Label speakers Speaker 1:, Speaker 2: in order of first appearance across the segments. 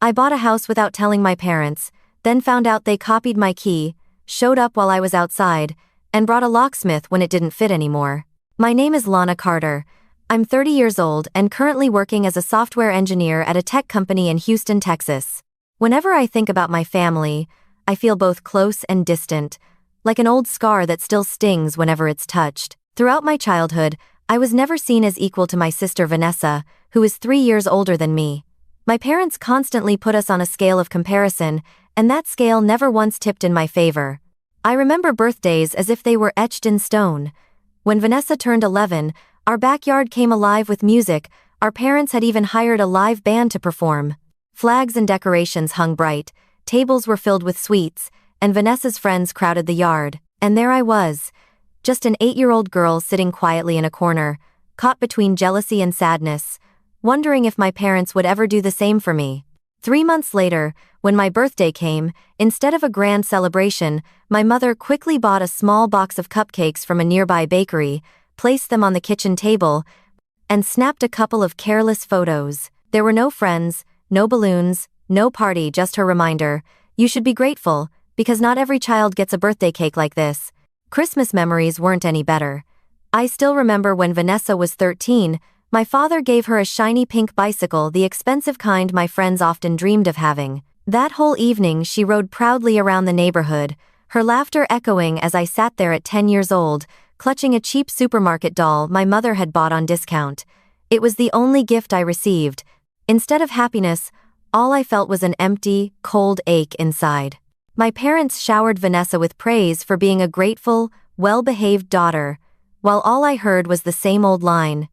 Speaker 1: I bought a house without telling my parents, then found out they copied my key, showed up while I was outside, and brought a locksmith when it didn't fit anymore. My name is Lana Carter. I'm 30 years old and currently working as a software engineer at a tech company in Houston, Texas. Whenever I think about my family, I feel both close and distant, like an old scar that still stings whenever it's touched. Throughout my childhood, I was never seen as equal to my sister Vanessa, who is 3 years older than me. My parents constantly put us on a scale of comparison, and that scale never once tipped in my favor. I remember birthdays as if they were etched in stone. When Vanessa turned 11, our backyard came alive with music. Our parents had even hired a live band to perform. Flags and decorations hung bright, tables were filled with sweets, and Vanessa's friends crowded the yard. And there I was, just an 8-year-old girl sitting quietly in a corner, caught between jealousy and sadness, wondering if my parents would ever do the same for me. 3 months later, when my birthday came, instead of a grand celebration, my mother quickly bought a small box of cupcakes from a nearby bakery, placed them on the kitchen table, and snapped a couple of careless photos. There were no friends, no balloons, no party, just her reminder, you should be grateful, because not every child gets a birthday cake like this. Christmas memories weren't any better. I still remember when Vanessa was 13, my father gave her a shiny pink bicycle, the expensive kind my friends often dreamed of having. That whole evening she rode proudly around the neighborhood, her laughter echoing as I sat there at 10 years old, clutching a cheap supermarket doll my mother had bought on discount. It was the only gift I received. Instead of happiness, all I felt was an empty, cold ache inside. My parents showered Vanessa with praise for being a grateful, well-behaved daughter, while all I heard was the same old line.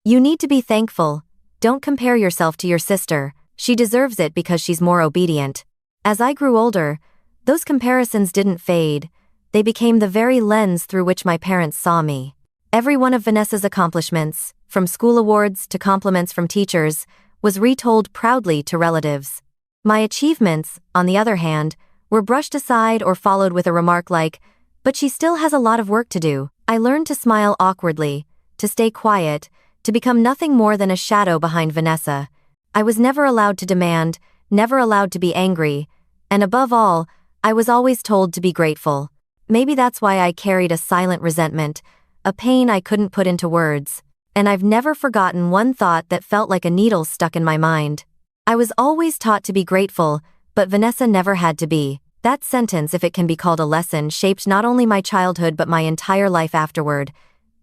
Speaker 1: You need to be thankful. Don't compare yourself to your sister. She deserves it because she's more obedient. As I grew older, those comparisons didn't fade. They became the very lens through which my parents saw me. Every one of Vanessa's accomplishments, from school awards to compliments from teachers, was retold proudly to relatives. My achievements, on the other hand, were brushed aside or followed with a remark like, "But she still has a lot of work to do." I learned to smile awkwardly, to stay quiet, to become nothing more than a shadow behind Vanessa. I was never allowed to demand, never allowed to be angry, and above all, I was always told to be grateful. Maybe that's why I carried a silent resentment, a pain I couldn't put into words, and I've never forgotten one thought that felt like a needle stuck in my mind. I was always taught to be grateful, but Vanessa never had to be. That sentence, if it can be called a lesson, shaped not only my childhood but my entire life afterward.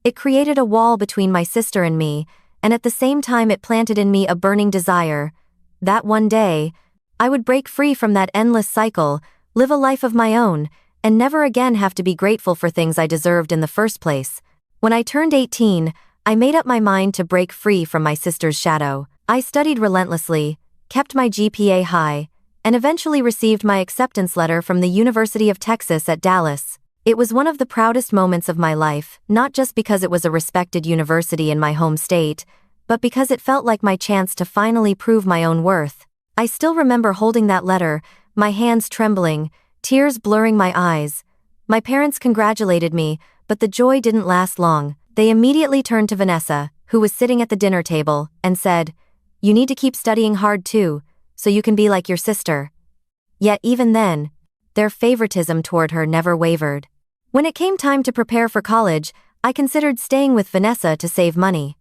Speaker 1: It created a wall between my sister and me, and at the same time it planted in me a burning desire that one day, I would break free from that endless cycle, live a life of my own, and never again have to be grateful for things I deserved in the first place. When I turned 18, I made up my mind to break free from my sister's shadow. I studied relentlessly, kept my GPA high, and eventually received my acceptance letter from the University of Texas at Dallas. It was one of the proudest moments of my life, not just because it was a respected university in my home state, but because it felt like my chance to finally prove my own worth. I still remember holding that letter, my hands trembling, tears blurring my eyes. My parents congratulated me, but the joy didn't last long. They immediately turned to Vanessa, who was sitting at the dinner table, and said, "You need to keep studying hard too, so you can be like your sister." Yet even then, their favoritism toward her never wavered. When it came time to prepare for college, I considered staying with Vanessa to save money.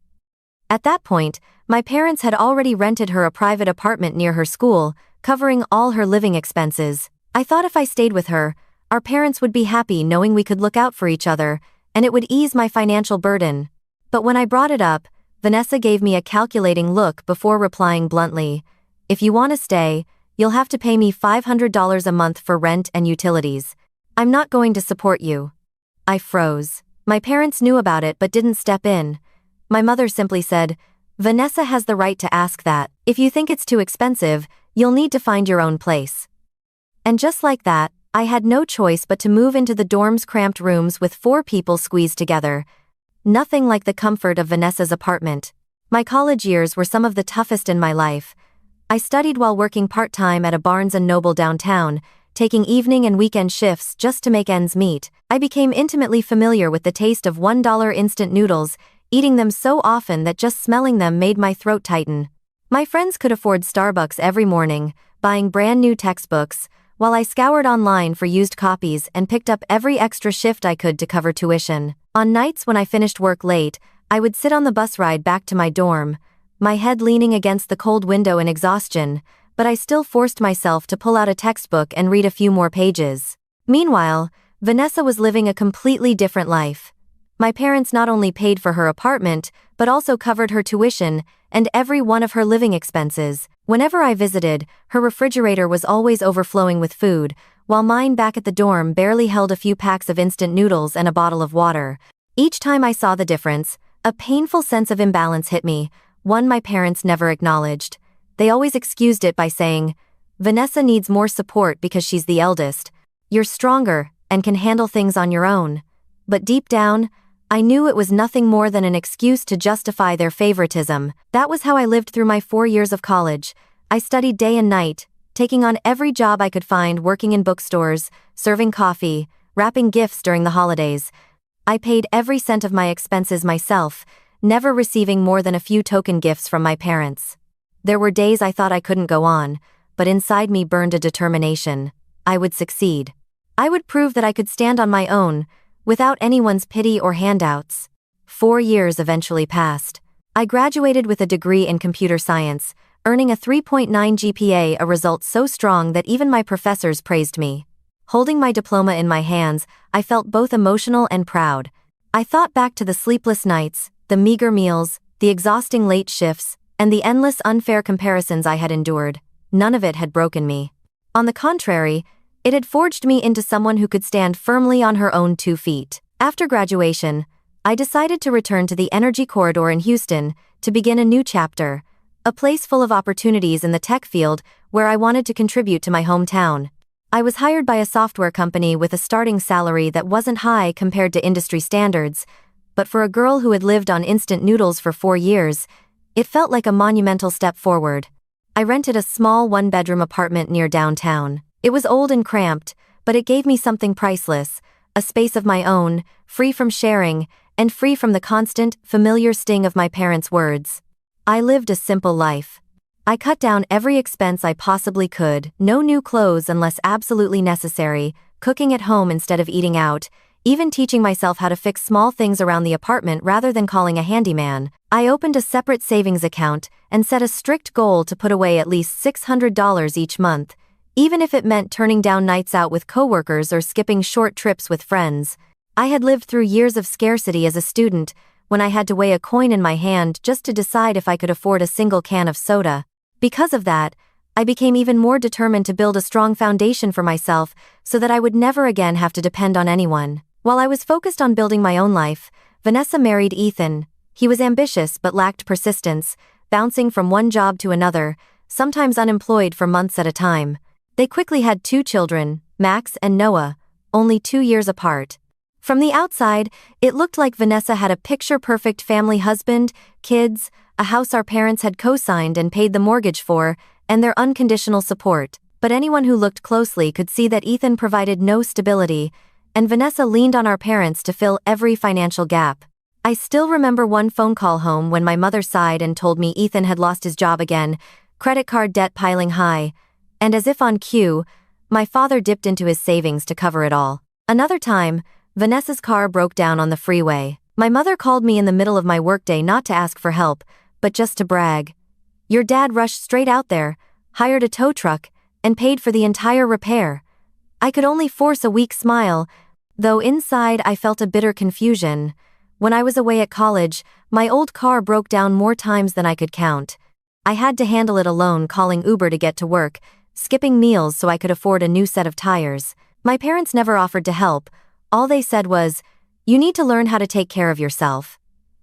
Speaker 1: At that point, my parents had already rented her a private apartment near her school, covering all her living expenses. I thought if I stayed with her, our parents would be happy knowing we could look out for each other, and it would ease my financial burden. But when I brought it up, Vanessa gave me a calculating look before replying bluntly, "If you want to stay, you'll have to pay me $500 a month for rent and utilities. I'm not going to support you." I froze. My parents knew about it but didn't step in. My mother simply said, "Vanessa has the right to ask that. If you think it's too expensive, you'll need to find your own place." And just like that, I had no choice but to move into the dorm's cramped rooms with 4 people squeezed together. Nothing like the comfort of Vanessa's apartment. My college years were some of the toughest in my life. I studied while working part-time at a Barnes & Noble downtown, taking evening and weekend shifts just to make ends meet. I became intimately familiar with the taste of $1 instant noodles, eating them so often that just smelling them made my throat tighten. My friends could afford Starbucks every morning, buying brand new textbooks, while I scoured online for used copies and picked up every extra shift I could to cover tuition. On nights when I finished work late, I would sit on the bus ride back to my dorm, my head leaning against the cold window in exhaustion, but I still forced myself to pull out a textbook and read a few more pages. Meanwhile, Vanessa was living a completely different life. My parents not only paid for her apartment, but also covered her tuition and every one of her living expenses. Whenever I visited, her refrigerator was always overflowing with food, while mine back at the dorm barely held a few packs of instant noodles and a bottle of water. Each time I saw the difference, a painful sense of imbalance hit me, one my parents never acknowledged. They always excused it by saying, "Vanessa needs more support because she's the eldest. You're stronger and can handle things on your own." But deep down, I knew it was nothing more than an excuse to justify their favoritism. That was how I lived through my 4 years of college. I studied day and night, taking on every job I could find, working in bookstores, serving coffee, wrapping gifts during the holidays. I paid every cent of my expenses myself, never receiving more than a few token gifts from my parents. There were days I thought I couldn't go on, but inside me burned a determination. I would succeed. I would prove that I could stand on my own, without anyone's pity or handouts. 4 years eventually passed. I graduated with a degree in computer science, earning a 3.9 GPA, a result so strong that even my professors praised me. Holding my diploma in my hands, I felt both emotional and proud. I thought back to the sleepless nights, the meager meals, the exhausting late shifts, and the endless unfair comparisons I had endured. None of it had broken me. On the contrary, it had forged me into someone who could stand firmly on her own 2 feet. After graduation, I decided to return to the energy corridor in Houston to begin a new chapter, a place full of opportunities in the tech field where I wanted to contribute to my hometown. I was hired by a software company with a starting salary that wasn't high compared to industry standards, but for a girl who had lived on instant noodles for 4 years, it felt like a monumental step forward. I rented a small 1-bedroom apartment near downtown. It was old and cramped, but it gave me something priceless, a space of my own, free from sharing, and free from the constant, familiar sting of my parents' words. I lived a simple life. I cut down every expense I possibly could, no new clothes unless absolutely necessary, cooking at home instead of eating out, even teaching myself how to fix small things around the apartment rather than calling a handyman. I opened a separate savings account and set a strict goal to put away at least $600 each month, even if it meant turning down nights out with coworkers or skipping short trips with friends. I had lived through years of scarcity as a student, when I had to weigh a coin in my hand just to decide if I could afford a single can of soda. Because of that, I became even more determined to build a strong foundation for myself so that I would never again have to depend on anyone. While I was focused on building my own life, Vanessa married Ethan. He was ambitious but lacked persistence, bouncing from one job to another, sometimes unemployed for months at a time. They quickly had 2 children, Max and Noah, only 2 years apart. From the outside, it looked like Vanessa had a picture-perfect family: husband, kids, a house our parents had co-signed and paid the mortgage for, and their unconditional support. But anyone who looked closely could see that Ethan provided no stability, and Vanessa leaned on our parents to fill every financial gap. I still remember one phone call home when my mother sighed and told me Ethan had lost his job again, credit card debt piling high, and as if on cue, my father dipped into his savings to cover it all. Another time, Vanessa's car broke down on the freeway. My mother called me in the middle of my workday not to ask for help, but just to brag. "Your dad rushed straight out there, hired a tow truck, and paid for the entire repair." I could only force a weak smile, though inside I felt a bitter confusion. When I was away at college, my old car broke down more times than I could count. I had to handle it alone, calling Uber to get to work, skipping meals so I could afford a new set of tires. My parents never offered to help. All they said was, "You need to learn how to take care of yourself."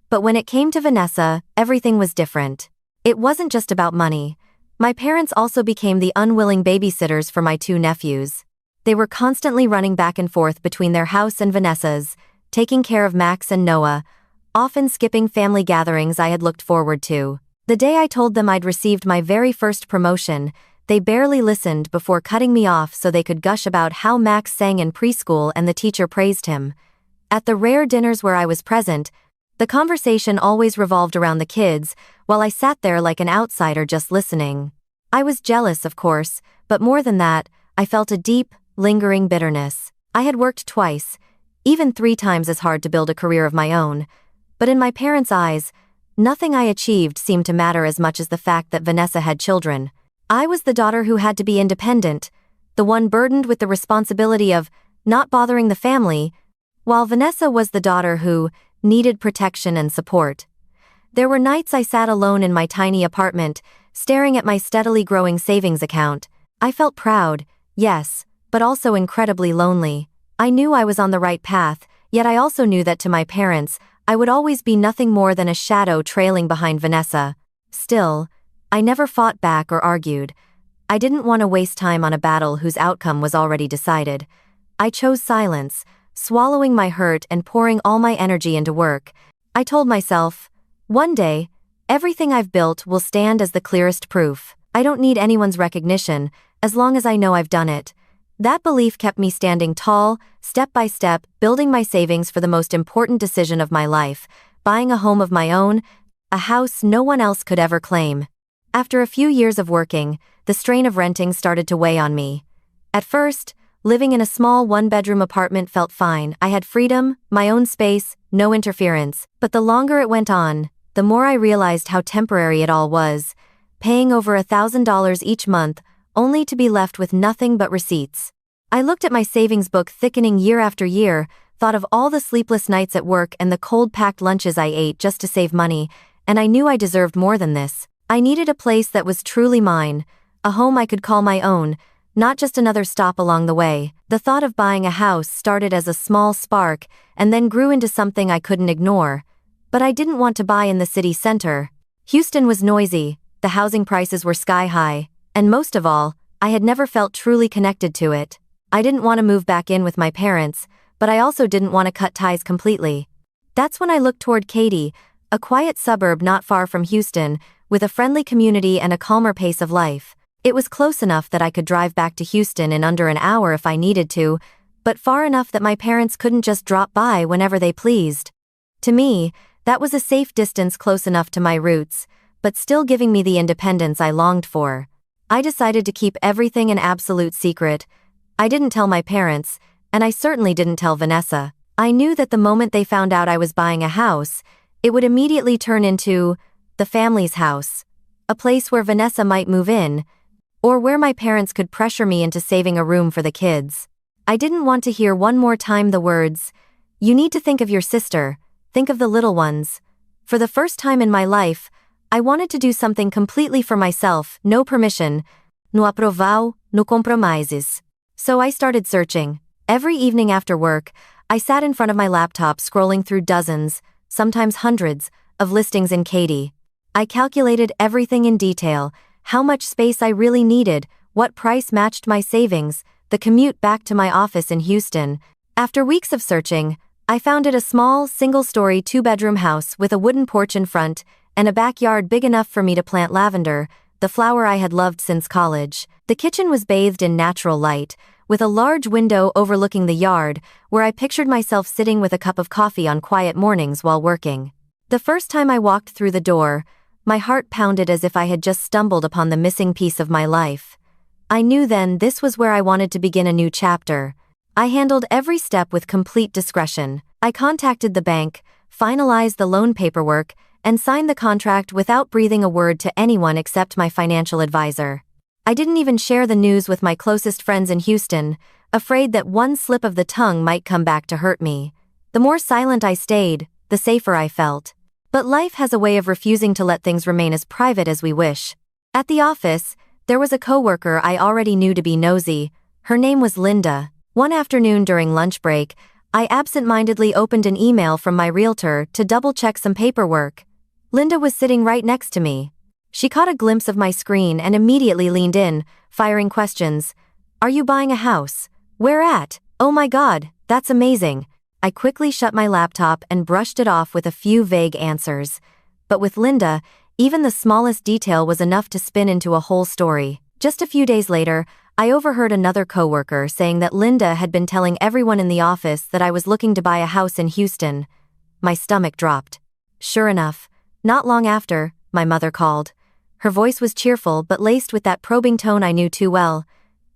Speaker 1: But when it came to Vanessa, everything was different. It wasn't just about money. My parents also became the unwilling babysitters for my 2 nephews. They were constantly running back and forth between their house and Vanessa's, taking care of Max and Noah, often skipping family gatherings I had looked forward to. The day I told them I'd received my very first promotion, they barely listened before cutting me off so they could gush about how Max sang in preschool and the teacher praised him. At the rare dinners where I was present, The conversation always revolved around the kids, while I sat there like an outsider just listening. I was jealous, of course, but more than that, I felt a deep, lingering bitterness. I had worked twice, even 3 times as hard to build a career of my own, but in my parents' eyes, nothing I achieved seemed to matter as much as the fact that Vanessa had children. I was the daughter who had to be independent, the one burdened with the responsibility of not bothering the family, while Vanessa was the daughter who needed protection and support. There were nights I sat alone in my tiny apartment, staring at my steadily growing savings account. I felt proud, yes, but also incredibly lonely. I knew I was on the right path, yet I also knew that to my parents, I would always be nothing more than a shadow trailing behind Vanessa. Still, I never fought back or argued. I didn't want to waste time on a battle whose outcome was already decided. I chose silence, swallowing my hurt and pouring all my energy into work. I told myself, one day, everything I've built will stand as the clearest proof. I don't need anyone's recognition, as long as I know I've done it. That belief kept me standing tall, step by step, building my savings for the most important decision of my life, buying a home of my own, a house no one else could ever claim. After a few years of working, the strain of renting started to weigh on me. At first, living in a small 1-bedroom apartment felt fine. I had freedom, my own space, no interference. But the longer it went on, the more I realized how temporary it all was, paying over $1,000 each month, only to be left with nothing but receipts. I looked at my savings book thickening year after year, thought of all the sleepless nights at work and the cold-packed lunches I ate just to save money, and I knew I deserved more than this. I needed a place that was truly mine, a home I could call my own, not just another stop along the way. The thought of buying a house started as a small spark and then grew into something I couldn't ignore. But I didn't want to buy in the city center. Houston was noisy, the housing prices were sky-high, and most of all, I had never felt truly connected to it. I didn't want to move back in with my parents, but I also didn't want to cut ties completely. That's when I looked toward Katy, a quiet suburb not far from Houston, with a friendly community and a calmer pace of life. It was close enough that I could drive back to Houston in under an hour if I needed to, but far enough that my parents couldn't just drop by whenever they pleased. To me, that was a safe distance close enough to my roots, but still giving me the independence I longed for. I decided to keep everything an absolute secret. I didn't tell my parents, and I certainly didn't tell Vanessa. I knew that the moment they found out I was buying a house, it would immediately turn into the family's house, a place where Vanessa might move in, or where my parents could pressure me into saving a room for the kids. I didn't want to hear one more time the words, "You need to think of your sister, think of the little ones." For the first time in my life, I wanted to do something completely for myself, no permission, no approval, no compromises. So I started searching. Every evening after work, I sat in front of my laptop scrolling through dozens, sometimes hundreds, of listings in Katy. I calculated everything in detail, how much space I really needed, what price matched my savings, the commute back to my office in Houston. After weeks of searching, I found it a small, single-story 2-bedroom house with a wooden porch in front and a backyard big enough for me to plant lavender, the flower I had loved since college. The kitchen was bathed in natural light, with a large window overlooking the yard, where I pictured myself sitting with a cup of coffee on quiet mornings while working. The first time I walked through the door, my heart pounded as if I had just stumbled upon the missing piece of my life. I knew then this was where I wanted to begin a new chapter. I handled every step with complete discretion. I contacted the bank, finalized the loan paperwork, and signed the contract without breathing a word to anyone except my financial advisor. I didn't even share the news with my closest friends in Houston, afraid that one slip of the tongue might come back to hurt me. The more silent I stayed, the safer I felt. But life has a way of refusing to let things remain as private as we wish. At the office, there was a coworker I already knew to be nosy. Her name was Linda. One afternoon during lunch break, I absent-mindedly opened an email from my realtor to double-check some paperwork. Linda was sitting right next to me. She caught a glimpse of my screen and immediately leaned in, firing questions. "Are you buying a house? Where at? Oh my God, that's amazing." I quickly shut my laptop and brushed it off with a few vague answers. But with Linda, even the smallest detail was enough to spin into a whole story. Just a few days later, I overheard another coworker saying that Linda had been telling everyone in the office that I was looking to buy a house in Houston. My stomach dropped. Sure enough, not long after, my mother called. Her voice was cheerful but laced with that probing tone I knew too well.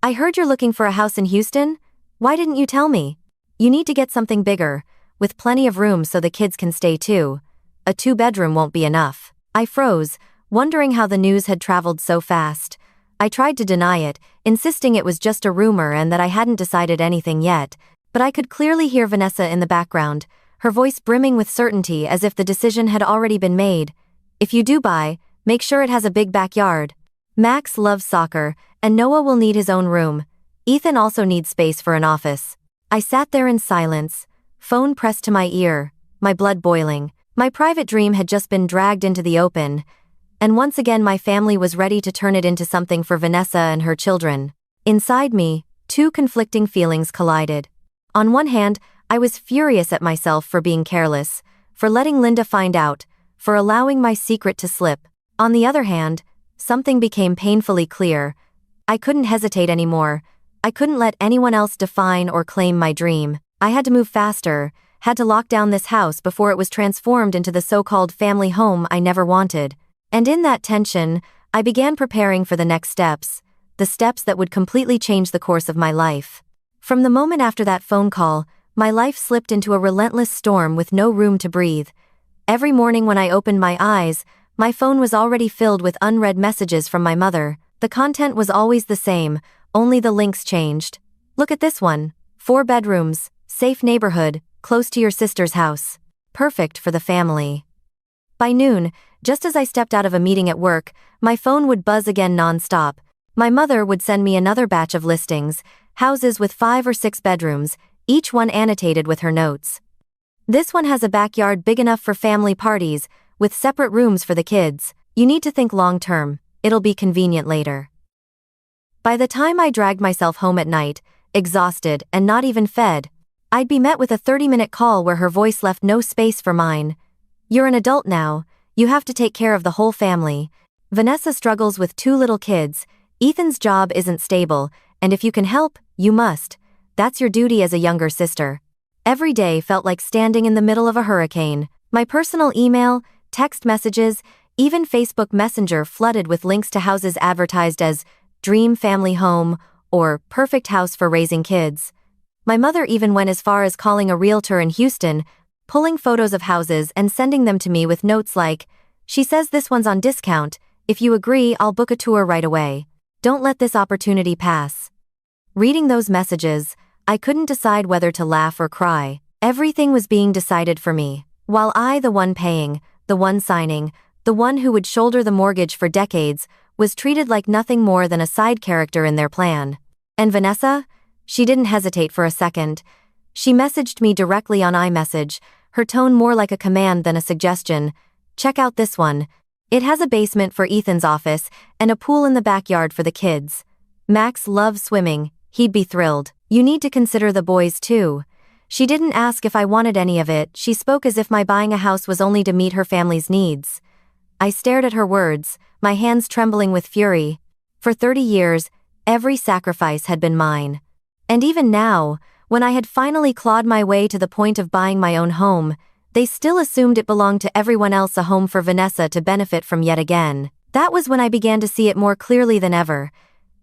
Speaker 1: "I heard you're looking for a house in Houston? Why didn't you tell me? You need to get something bigger, with plenty of room so the kids can stay too. A 2-bedroom won't be enough." I froze, wondering how the news had traveled so fast. I tried to deny it, insisting it was just a rumor and that I hadn't decided anything yet, but I could clearly hear Vanessa in the background, her voice brimming with certainty as if the decision had already been made. "If you do buy, make sure it has a big backyard. Max loves soccer, and Noah will need his own room. Ethan also needs space for an office." I sat there in silence, phone pressed to my ear, my blood boiling. My private dream had just been dragged into the open, and once again my family was ready to turn it into something for Vanessa and her children. Inside me, two conflicting feelings collided. On one hand, I was furious at myself for being careless, for letting Linda find out, for allowing my secret to slip. On the other hand, something became painfully clear. I couldn't hesitate anymore. I couldn't let anyone else define or claim my dream. I had to move faster, had to lock down this house before it was transformed into the so-called family home I never wanted. And in that tension, I began preparing for the next steps, the steps that would completely change the course of my life. From the moment after that phone call, my life slipped into a relentless storm with no room to breathe. Every morning when I opened my eyes, my phone was already filled with unread messages from my mother. The content was always the same, only the links changed. "Look at this one. 4 bedrooms, safe neighborhood, close to your sister's house. Perfect for the family." By noon, just as I stepped out of a meeting at work, my phone would buzz again non-stop. My mother would send me another batch of listings, houses with 5 or 6 bedrooms, each one annotated with her notes. "This one has a backyard big enough for family parties, with separate rooms for the kids. You need to think long-term, it'll be convenient later." By the time I dragged myself home at night, exhausted and not even fed, I'd be met with a 30-minute call where her voice left no space for mine. "You're an adult now, you have to take care of the whole family. Vanessa struggles with 2 little kids, Ethan's job isn't stable, and if you can help, you must. That's your duty as a younger sister." Every day felt like standing in the middle of a hurricane. My personal email, text messages, even Facebook Messenger flooded with links to houses advertised as dream family home or perfect house for raising kids. My mother even went as far as calling a realtor in Houston, pulling photos of houses and sending them to me with notes like, "She says this one's on discount. If you agree, I'll book a tour right away. Don't let this opportunity pass." Reading those messages, I couldn't decide whether to laugh or cry. Everything was being decided for me, while I, the one paying, the one signing, the one who would shoulder the mortgage for decades, was treated like nothing more than a side character in their plan. And Vanessa? She didn't hesitate for a second. She messaged me directly on iMessage, her tone more like a command than a suggestion. "Check out this one. It has a basement for Ethan's office and a pool in the backyard for the kids. Max loves swimming, he'd be thrilled. You need to consider the boys too." She didn't ask if I wanted any of it, she spoke as if my buying a house was only to meet her family's needs. I stared at her words, my hands trembling with fury. For 30 years, every sacrifice had been mine. And even now, when I had finally clawed my way to the point of buying my own home, they still assumed it belonged to everyone else, a home for Vanessa to benefit from yet again. That was when I began to see it more clearly than ever.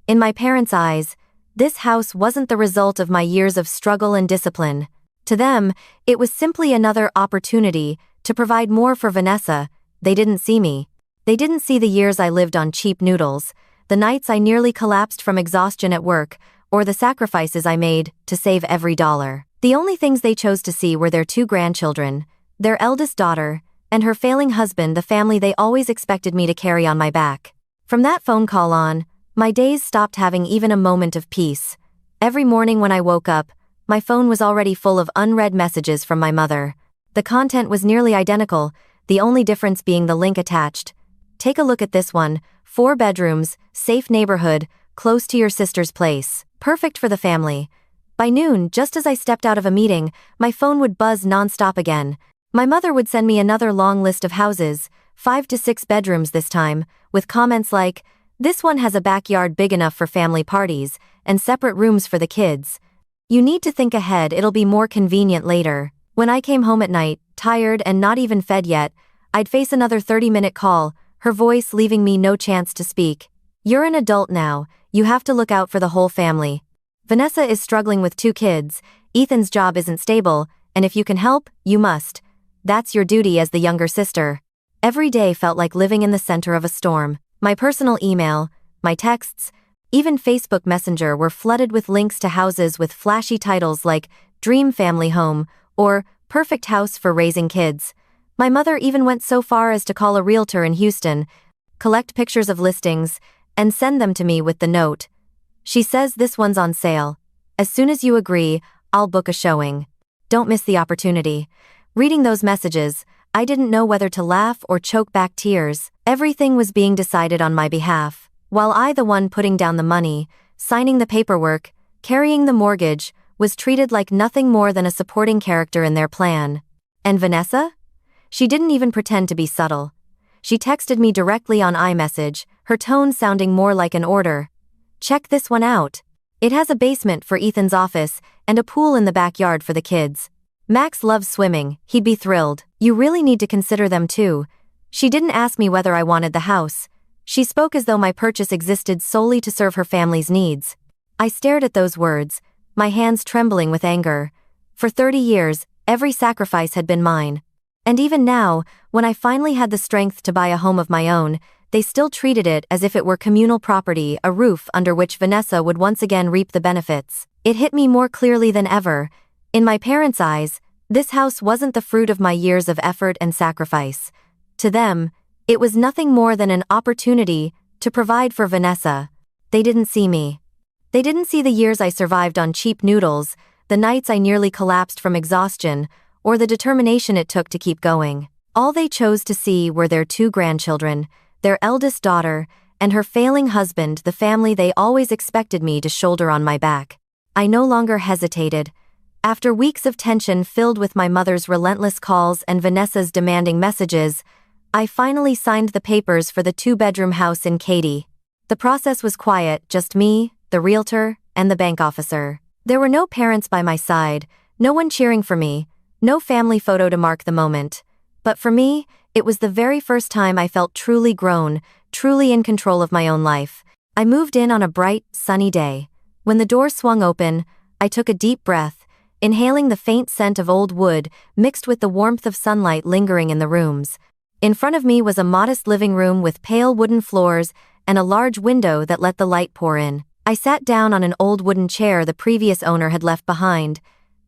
Speaker 1: In my parents' eyes, this house wasn't the result of my years of struggle and discipline. To them, it was simply another opportunity to provide more for Vanessa. They didn't see me. They didn't see the years I lived on cheap noodles, the nights I nearly collapsed from exhaustion at work, or the sacrifices I made to save every dollar. The only things they chose to see were their 2 grandchildren, their eldest daughter, and her failing husband, the family they always expected me to carry on my back. From that phone call on, my days stopped having even a moment of peace. Every morning when I woke up, my phone was already full of unread messages from my mother. The content was nearly identical, the only difference being the link attached. "Take a look at this one, 4 bedrooms, safe neighborhood, close to your sister's place. Perfect for the family." By noon, just as I stepped out of a meeting, my phone would buzz non-stop again. My mother would send me another long list of houses, 5 to 6 bedrooms this time, with comments like, "This one has a backyard big enough for family parties, and separate rooms for the kids. You need to think ahead, it'll be more convenient later." When I came home at night, tired and not even fed yet, I'd face another 30-minute call, her voice leaving me no chance to speak. "You're an adult now, you have to look out for the whole family. Vanessa is struggling with 2 kids, Ethan's job isn't stable, and if you can help, you must. That's your duty as the younger sister." Every day felt like living in the center of a storm. My personal email, my texts, even Facebook Messenger were flooded with links to houses with flashy titles like Dream Family Home or Perfect House for Raising Kids. My mother even went so far as to call a realtor in Houston, collect pictures of listings, and send them to me with the note, "She says this one's on sale. As soon as you agree, I'll book a showing." Don't miss the opportunity. Reading those messages, I didn't know whether to laugh or choke back tears. Everything was being decided on my behalf, while I, the one putting down the money, signing the paperwork, carrying the mortgage, was treated like nothing more than a supporting character in their plan. And Vanessa? She didn't even pretend to be subtle. She texted me directly on iMessage, her tone sounding more like an order. "Check this one out. It has a basement for Ethan's office and a pool in the backyard for the kids. Max loves swimming, he'd be thrilled. You really need to consider them too." She didn't ask me whether I wanted the house. She spoke as though my purchase existed solely to serve her family's needs. I stared at those words, my hands trembling with anger. For 30 years, every sacrifice had been mine. And even now, when I finally had the strength to buy a home of my own, they still treated it as if it were communal property, a roof under which Vanessa would once again reap the benefits. It hit me more clearly than ever. In my parents' eyes, this house wasn't the fruit of my years of effort and sacrifice. To them, it was nothing more than an opportunity to provide for Vanessa. They didn't see me. They didn't see the years I survived on cheap noodles, the nights I nearly collapsed from exhaustion, or the determination it took to keep going. All they chose to see were their 2 grandchildren, their eldest daughter, and her failing husband, the family they always expected me to shoulder on my back. I no longer hesitated. After weeks of tension filled with my mother's relentless calls and Vanessa's demanding messages, I finally signed the papers for the 2-bedroom house in Katy. The process was quiet, just me, the realtor, and the bank officer. There were no parents by my side, no one cheering for me, no family photo to mark the moment. But for me, it was the very first time I felt truly grown, truly in control of my own life. I moved in on a bright, sunny day. When the door swung open, I took a deep breath, inhaling the faint scent of old wood mixed with the warmth of sunlight lingering in the rooms. In front of me was a modest living room with pale wooden floors and a large window that let the light pour in. I sat down on an old wooden chair the previous owner had left behind,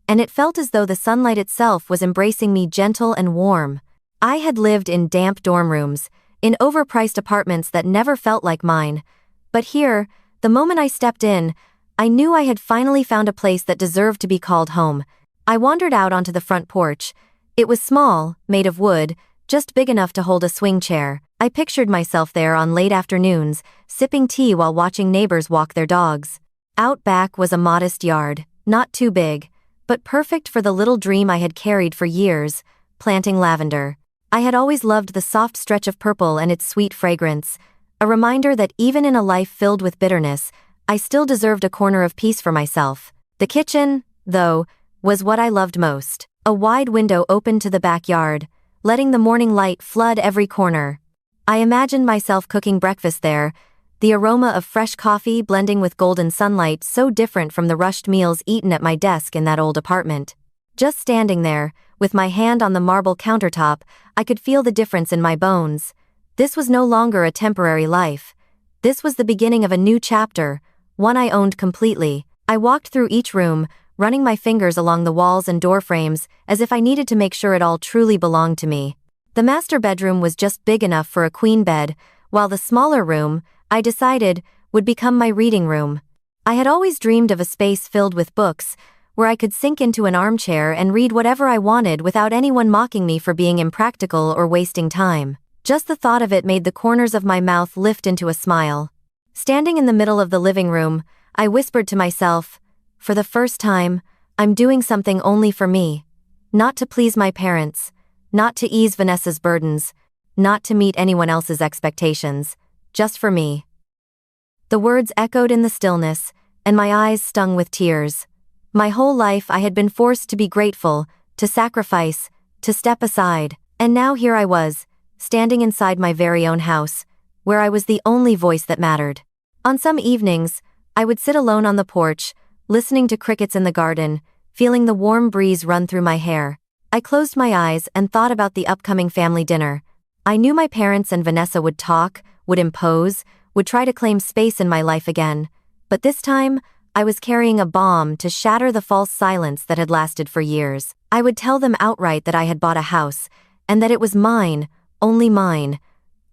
Speaker 1: and it felt as though the sunlight itself was embracing me, gentle and warm. I had lived in damp dorm rooms, in overpriced apartments that never felt like mine. But here, the moment I stepped in, I knew I had finally found a place that deserved to be called home. I wandered out onto the front porch. It was small, made of wood, just big enough to hold a swing chair. I pictured myself there on late afternoons, sipping tea while watching neighbors walk their dogs. Out back was a modest yard, not too big, but perfect for the little dream I had carried for years, planting lavender. I had always loved the soft stretch of purple and its sweet fragrance, a reminder that even in a life filled with bitterness, I still deserved a corner of peace for myself. The kitchen, though, was what I loved most. A wide window opened to the backyard, letting the morning light flood every corner. I imagined myself cooking breakfast there, the aroma of fresh coffee blending with golden sunlight so different from the rushed meals eaten at my desk in that old apartment. Just standing there, with my hand on the marble countertop, I could feel the difference in my bones. This was no longer a temporary life. This was the beginning of a new chapter, one I owned completely. I walked through each room, running my fingers along the walls and door frames, as if I needed to make sure it all truly belonged to me. The master bedroom was just big enough for a queen bed, while the smaller room, I decided, would become my reading room. I had always dreamed of a space filled with books, where I could sink into an armchair and read whatever I wanted without anyone mocking me for being impractical or wasting time. Just the thought of it made the corners of my mouth lift into a smile. Standing in the middle of the living room, I whispered to myself, for the first time, I'm doing something only for me. Not to please my parents, not to ease Vanessa's burdens, not to meet anyone else's expectations, just for me. The words echoed in the stillness, and my eyes stung with tears. My whole life I had been forced to be grateful, to sacrifice, to step aside, and now here I was, standing inside my very own house, where I was the only voice that mattered. On some evenings, I would sit alone on the porch, listening to crickets in the garden, feeling the warm breeze run through my hair. I closed my eyes and thought about the upcoming family dinner. I knew my parents and Vanessa would talk, would impose, would try to claim space in my life again. But this time, I was carrying a bomb to shatter the false silence that had lasted for years. I would tell them outright that I had bought a house, and that it was mine, only mine.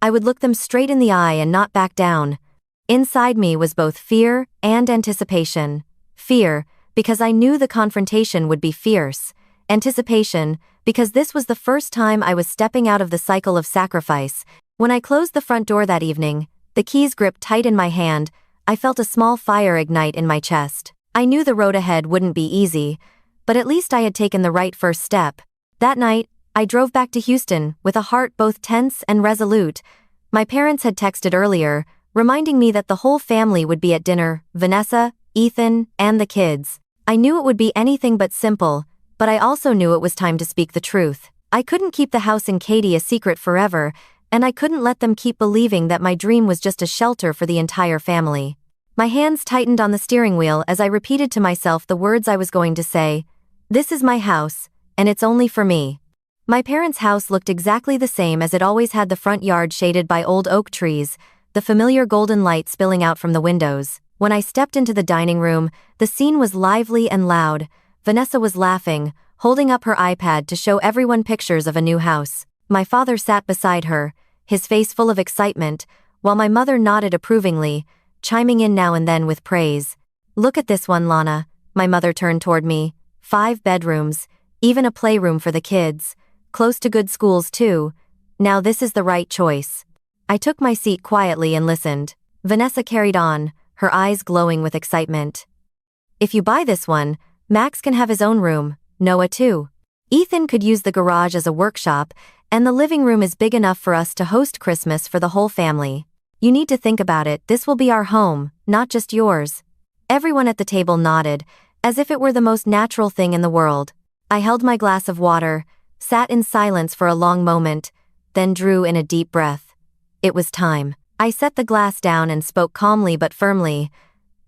Speaker 1: I would look them straight in the eye and not back down. Inside me was both fear and anticipation. Fear, because I knew the confrontation would be fierce. Anticipation, because this was the first time I was stepping out of the cycle of sacrifice. When I closed the front door that evening, the keys gripped tight in my hand, I felt a small fire ignite in my chest. I knew the road ahead wouldn't be easy, but at least I had taken the right first step. That night, I drove back to Houston with a heart both tense and resolute. My parents had texted earlier, reminding me that the whole family would be at dinner, Vanessa, Ethan, and the kids. I knew it would be anything but simple, but I also knew it was time to speak the truth. I couldn't keep the house and Katy a secret forever, and I couldn't let them keep believing that my dream was just a shelter for the entire family. My hands tightened on the steering wheel as I repeated to myself the words I was going to say. This is my house, and it's only for me. My parents' house looked exactly the same as it always had, the front yard shaded by old oak trees, the familiar golden light spilling out from the windows. When I stepped into the dining room, the scene was lively and loud. Vanessa was laughing, holding up her iPad to show everyone pictures of a new house. My father sat beside her, his face full of excitement, while my mother nodded approvingly, chiming in now and then with praise. Look at this one, Lana. My mother turned toward me. 5 bedrooms, even a playroom for the kids. Close to good schools too. Now this is the right choice. I took my seat quietly and listened. Vanessa carried on, her eyes glowing with excitement. If you buy this one, Max can have his own room, Noah too. Ethan could use the garage as a workshop, and the living room is big enough for us to host Christmas for the whole family. You need to think about it, this will be our home, not just yours. Everyone at the table nodded, as if it were the most natural thing in the world. I held my glass of water, sat in silence for a long moment, then drew in a deep breath. It was time. I set the glass down and spoke calmly but firmly.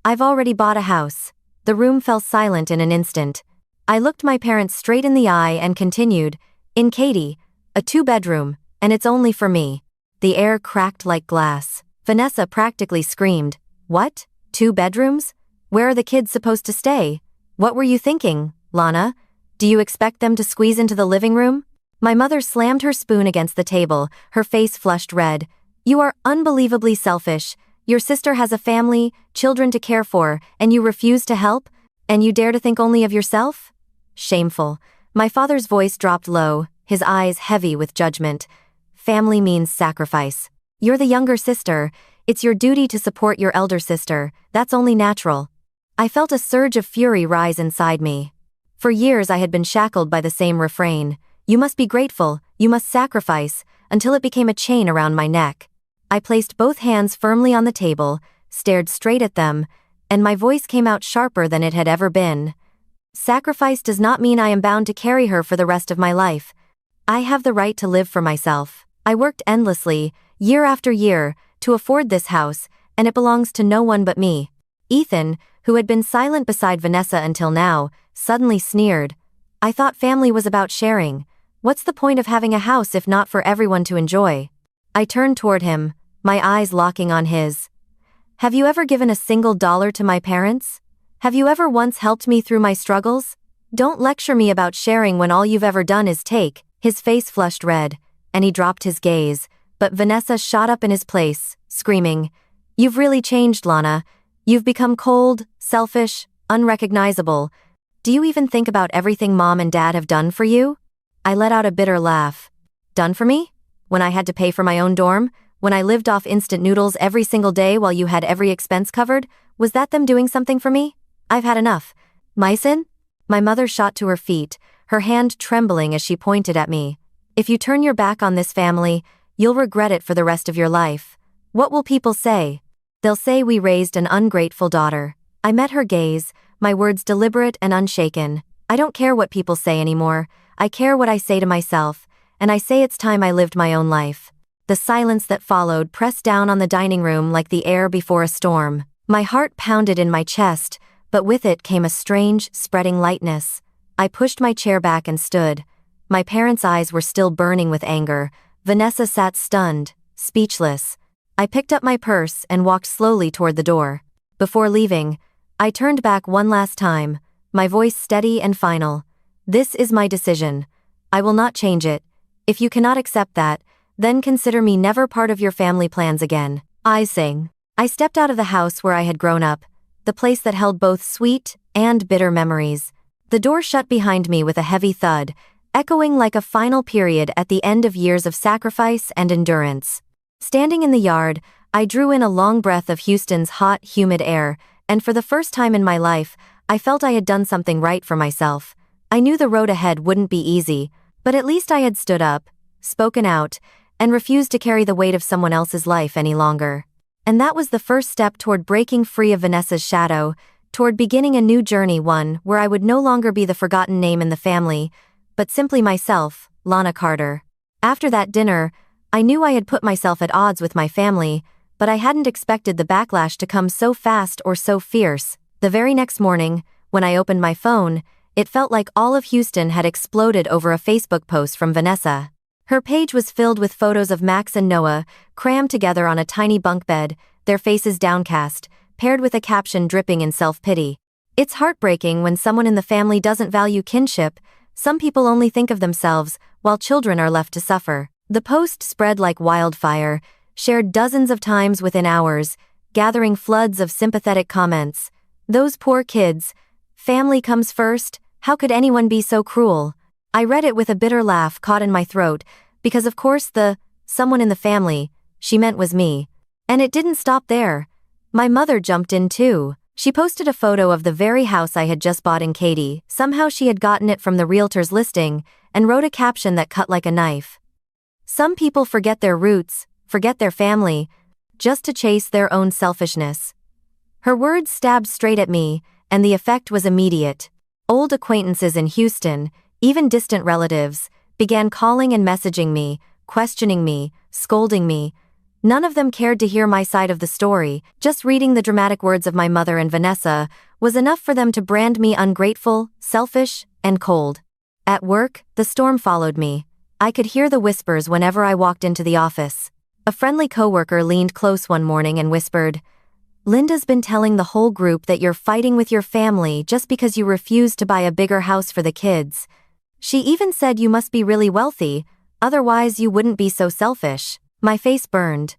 Speaker 1: I've already bought a house. The room fell silent in an instant. I looked my parents straight in the eye and continued, in Katy, a 2-bedroom, and it's only for me. The air cracked like glass. Vanessa practically screamed, what? 2 bedrooms? Where are the kids supposed to stay? What were you thinking, Lana? Do you expect them to squeeze into the living room? My mother slammed her spoon against the table, her face flushed red. You are unbelievably selfish. Your sister has a family, children to care for, and you refuse to help? And you dare to think only of yourself? Shameful. My father's voice dropped low, his eyes heavy with judgment. Family means sacrifice. You're the younger sister. It's your duty to support your elder sister. That's only natural. I felt a surge of fury rise inside me. For years I had been shackled by the same refrain. You must be grateful, you must sacrifice, until it became a chain around my neck. I placed both hands firmly on the table, stared straight at them, and my voice came out sharper than it had ever been. Sacrifice does not mean I am bound to carry her for the rest of my life. I have the right to live for myself. I worked endlessly, year after year, to afford this house, and it belongs to no one but me. Ethan, who had been silent beside Vanessa until now, suddenly sneered. I thought family was about sharing. What's the point of having a house if not for everyone to enjoy? I turned toward him, my eyes locking on his. Have you ever given a single dollar to my parents? Have you ever once helped me through my struggles? Don't lecture me about sharing when all you've ever done is take. His face flushed red, and he dropped his gaze, but Vanessa shot up in his place, screaming, You've really changed, Lana. You've become cold, selfish, unrecognizable. Do you even think about everything Mom and Dad have done for you? I let out a bitter laugh. Done for me? When I had to pay for my own dorm? When I lived off instant noodles every single day while you had every expense covered? Was that them doing something for me? I've had enough. Myson? My mother shot to her feet, her hand trembling as she pointed at me. If you turn your back on this family, you'll regret it for the rest of your life. What will people say? They'll say we raised an ungrateful daughter. I met her gaze, my words deliberate and unshaken. I don't care what people say anymore. I care what I say to myself. and I say it's time I lived my own life. The silence that followed pressed down on the dining room like the air before a storm. My heart pounded in my chest, but with it came a strange, spreading lightness. I pushed my chair back and stood. My parents' eyes were still burning with anger. Vanessa sat stunned, speechless. I picked up my purse and walked slowly toward the door. Before leaving, I turned back one last time, my voice steady and final. This is my decision. I will not change it. If you cannot accept that, then consider me never part of your family plans again. I sing. I stepped out of the house where I had grown up, the place that held both sweet and bitter memories. The door shut behind me with a heavy thud, echoing like a final period at the end of years of sacrifice and endurance. Standing in the yard, I drew in a long breath of Houston's hot, humid air, and for the first time in my life, I felt I had done something right for myself. I knew the road ahead wouldn't be easy, but at least I had stood up, spoken out, and refused to carry the weight of someone else's life any longer. And that was the first step toward breaking free of Vanessa's shadow, toward beginning a new journey, one where I would no longer be the forgotten name in the family, but simply myself, Lana Carter. After that dinner, I knew I had put myself at odds with my family, but I hadn't expected the backlash to come so fast or so fierce. The very next morning, when I opened my phone, it felt like all of Houston had exploded over a Facebook post from Vanessa. Her page was filled with photos of Max and Noah, crammed together on a tiny bunk bed, their faces downcast, paired with a caption dripping in self-pity. It's heartbreaking when someone in the family doesn't value kinship. Some people only think of themselves, while children are left to suffer. The post spread like wildfire, shared dozens of times within hours, gathering floods of sympathetic comments. Those poor kids. Family comes first. How could anyone be so cruel? I read it with a bitter laugh caught in my throat, because of course someone in the family she meant was me. And it didn't stop there. My mother jumped in too. She posted a photo of the very house I had just bought in Katy. Somehow she had gotten it from the realtor's listing, and wrote a caption that cut like a knife. Some people forget their roots, forget their family, just to chase their own selfishness. Her words stabbed straight at me, and the effect was immediate. Old acquaintances in Houston, even distant relatives, began calling and messaging me, questioning me, scolding me. None of them cared to hear my side of the story. Just reading the dramatic words of my mother and Vanessa was enough for them to brand me ungrateful, selfish, and cold. At work, the storm followed me. I could hear the whispers whenever I walked into the office. A friendly coworker leaned close one morning and whispered, "Linda's been telling the whole group that you're fighting with your family just because you refused to buy a bigger house for the kids. She even said you must be really wealthy, otherwise you wouldn't be so selfish." My face burned.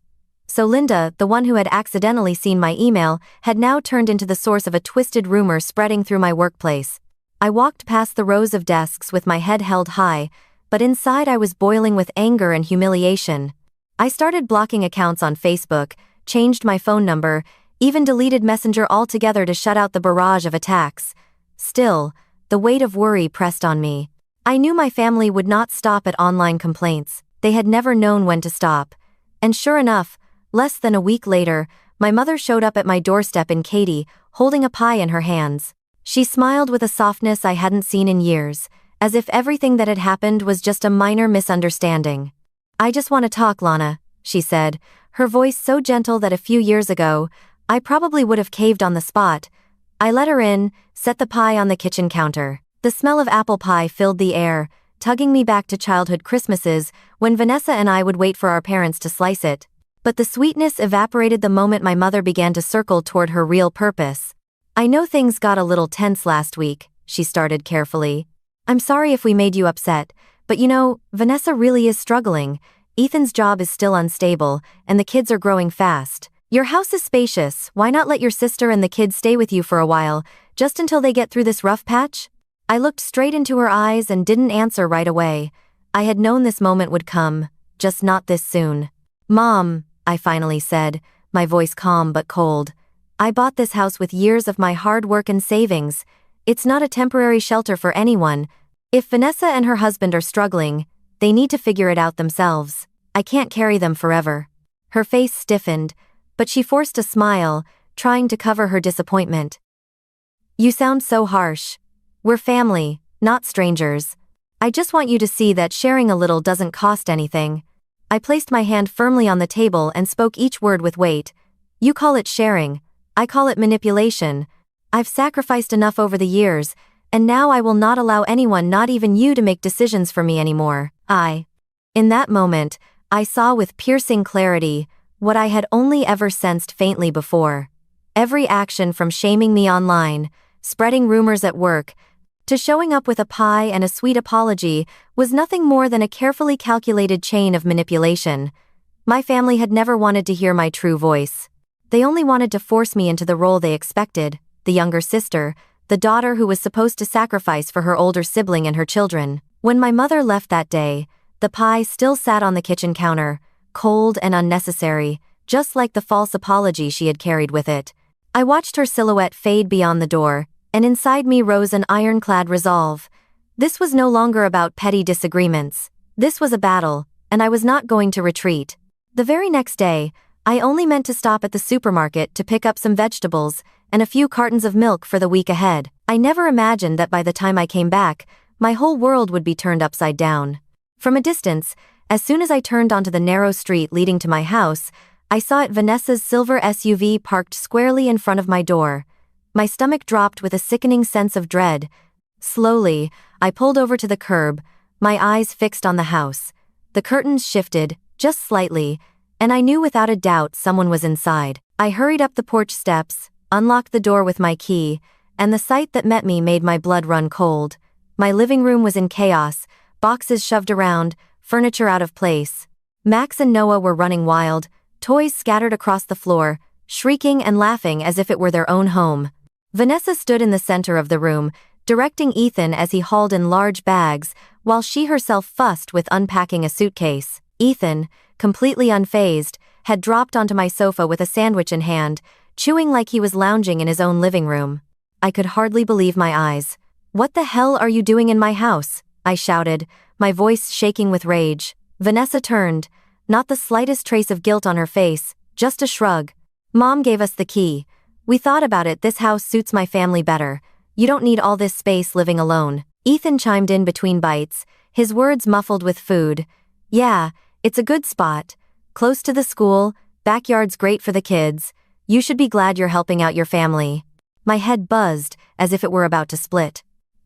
Speaker 1: So Linda, the one who had accidentally seen my email, had now turned into the source of a twisted rumor spreading through my workplace. I walked past the rows of desks with my head held high, but inside I was boiling with anger and humiliation. I started blocking accounts on Facebook, changed my phone number, even deleted Messenger altogether to shut out the barrage of attacks. Still, the weight of worry pressed on me. I knew my family would not stop at online complaints. They had never known when to stop. And sure enough, less than a week later, my mother showed up at my doorstep in Katy, holding a pie in her hands. She smiled with a softness I hadn't seen in years, as if everything that had happened was just a minor misunderstanding. "I just want to talk, Lana," she said, her voice so gentle that a few years ago, I probably would have caved on the spot. I let her in, set the pie on the kitchen counter. The smell of apple pie filled the air, tugging me back to childhood Christmases when Vanessa and I would wait for our parents to slice it. But the sweetness evaporated the moment my mother began to circle toward her real purpose. "I know things got a little tense last week," she started carefully. "I'm sorry if we made you upset, but you know, Vanessa really is struggling. Ethan's job is still unstable, and the kids are growing fast. Your house is spacious. Why not let your sister and the kids stay with you for a while, just until they get through this rough patch?" I looked straight into her eyes and didn't answer right away. I had known this moment would come, just not this soon. "Mom," I finally said, my voice calm but cold. "I bought this house with years of my hard work and savings. It's not a temporary shelter for anyone. If Vanessa and her husband are struggling, they need to figure it out themselves. I can't carry them forever." Her face stiffened, but she forced a smile, trying to cover her disappointment. "You sound so harsh. We're family, not strangers." I just want you to see that sharing a little doesn't cost anything. I placed my hand firmly on the table and spoke each word with weight. You call it sharing. I call it manipulation. I've sacrificed enough over the years, and now I will not allow anyone, not even you, to make decisions for me anymore. In that moment, I saw with piercing clarity what I had only ever sensed faintly before. Every action, from shaming me online, spreading rumors at work, to showing up with a pie and a sweet apology, was nothing more than a carefully calculated chain of manipulation. My family had never wanted to hear my true voice. They only wanted to force me into the role they expected, the younger sister, the daughter who was supposed to sacrifice for her older sibling and her children. When my mother left that day, the pie still sat on the kitchen counter, cold and unnecessary, just like the false apology she had carried with it. I watched her silhouette fade beyond the door, and inside me rose an ironclad resolve. This was no longer about petty disagreements. This was a battle, and I was not going to retreat. The very next day, I only meant to stop at the supermarket to pick up some vegetables and a few cartons of milk for the week ahead. I never imagined that by the time I came back, my whole world would be turned upside down. From a distance, as soon as I turned onto the narrow street leading to my house, I saw Vanessa's silver SUV parked squarely in front of my door. My stomach dropped with a sickening sense of dread. Slowly, I pulled over to the curb, my eyes fixed on the house. The curtains shifted, just slightly, and I knew without a doubt someone was inside. I hurried up the porch steps, unlocked the door with my key, and the sight that met me made my blood run cold. My living room was in chaos, boxes shoved around, furniture out of place. Max and Noah were running wild, toys scattered across the floor, shrieking and laughing as if it were their own home. Vanessa stood in the center of the room, directing Ethan as he hauled in large bags, while she herself fussed with unpacking a suitcase. Ethan, completely unfazed, had dropped onto my sofa with a sandwich in hand, chewing like he was lounging in his own living room. I could hardly believe my eyes. "What the hell are you doing in my house?" I shouted, my voice shaking with rage. Vanessa turned, not the slightest trace of guilt on her face, just a shrug. "Mom gave us the key. We thought about it, this house suits my family better. You don't need all this space living alone." Ethan chimed in between bites, his words muffled with food. "Yeah, it's a good spot. Close to the school, backyard's great for the kids. You should be glad you're helping out your family." My head buzzed, as if it were about to split.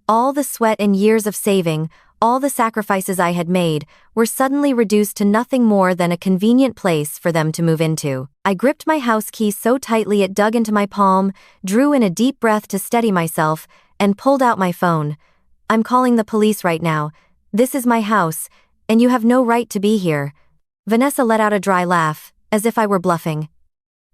Speaker 1: All the sweat and years of saving, all the sacrifices I had made, were suddenly reduced to nothing more than a convenient place for them to move into. I gripped my house key so tightly it dug into my palm, drew in a deep breath to steady myself, and pulled out my phone. "I'm calling the police right now. This is my house, and you have no right to be here." Vanessa let out a dry laugh, as if I were bluffing.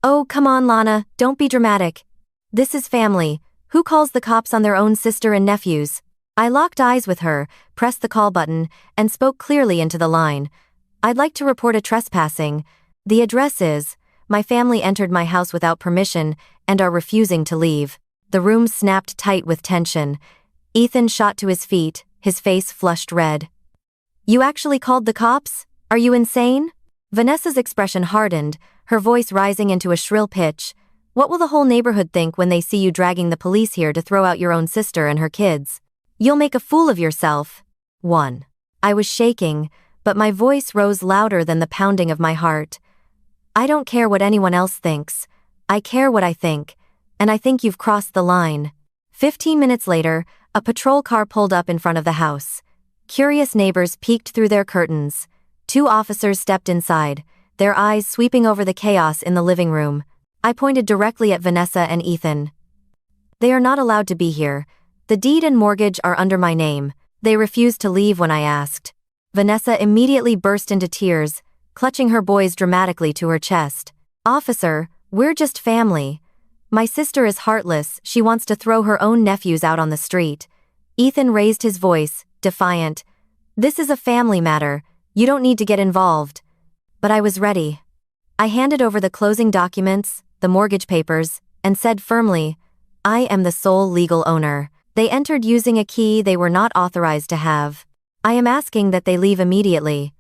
Speaker 1: "Oh, come on, Lana, don't be dramatic. This is family. Who calls the cops on their own sister and nephews?" I locked eyes with her, pressed the call button, and spoke clearly into the line. "I'd like to report a trespassing. The address is..." My family entered my house without permission and are refusing to leave. The room snapped tight with tension. Ethan shot to his feet, his face flushed red. "You actually called the cops? Are you insane?" Vanessa's expression hardened, her voice rising into a shrill pitch. "What will the whole neighborhood think when they see you dragging the police here to throw out your own sister and her kids? You'll make a fool of yourself." 1. I was shaking, but my voice rose louder than the pounding of my heart. "I don't care what anyone else thinks. I care what I think, and I think you've crossed the line." 15 minutes later, a patrol car pulled up in front of the house. Curious neighbors peeked through their curtains. 2 officers stepped inside, their eyes sweeping over the chaos in the living room. I pointed directly at Vanessa and Ethan. "They are not allowed to be here. The deed and mortgage are under my name." They refused to leave when I asked. Vanessa immediately burst into tears, clutching her boys dramatically to her chest. "Officer, we're just family. My sister is heartless, she wants to throw her own nephews out on the street." Ethan raised his voice, defiant. "This is a family matter, you don't need to get involved." But I was ready. I handed over the closing documents, the mortgage papers, and said firmly, "I am the sole legal owner." They entered using a key they were not authorized to have. "I am asking that they leave immediately."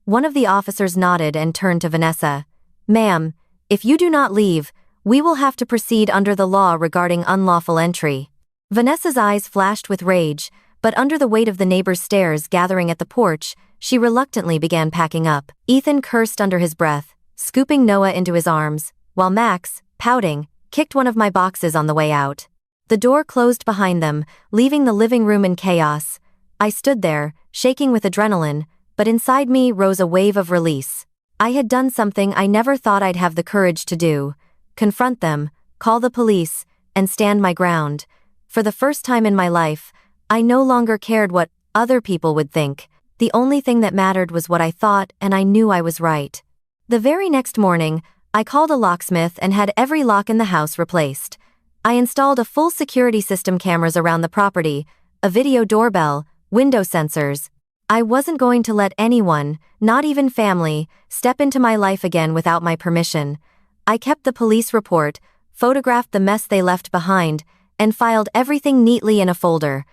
Speaker 1: One of the officers nodded and turned to Vanessa. "Ma'am, if you do not leave, we will have to proceed under the law regarding unlawful entry." Vanessa's eyes flashed with rage, But under the weight of the neighbors' stares gathering at the porch, she reluctantly began packing up. Ethan cursed under his breath, scooping Noah into his arms, while Max, pouting, kicked one of my boxes on the way out. The door closed behind them, leaving the living room in chaos. I stood there, shaking with adrenaline, but inside me rose a wave of release. I had done something I never thought I'd have the courage to do: confront them, call the police, and stand my ground. For the first time in my life, I no longer cared what other people would think. The only thing that mattered was what I thought, and I knew I was right. The very next morning, I called a locksmith and had every lock in the house replaced. I installed a full security system, cameras around the property, a video doorbell, window sensors. I wasn't going to let anyone, not even family, step into my life again without my permission. I kept the police report, photographed the mess they left behind, and filed everything neatly in a folder.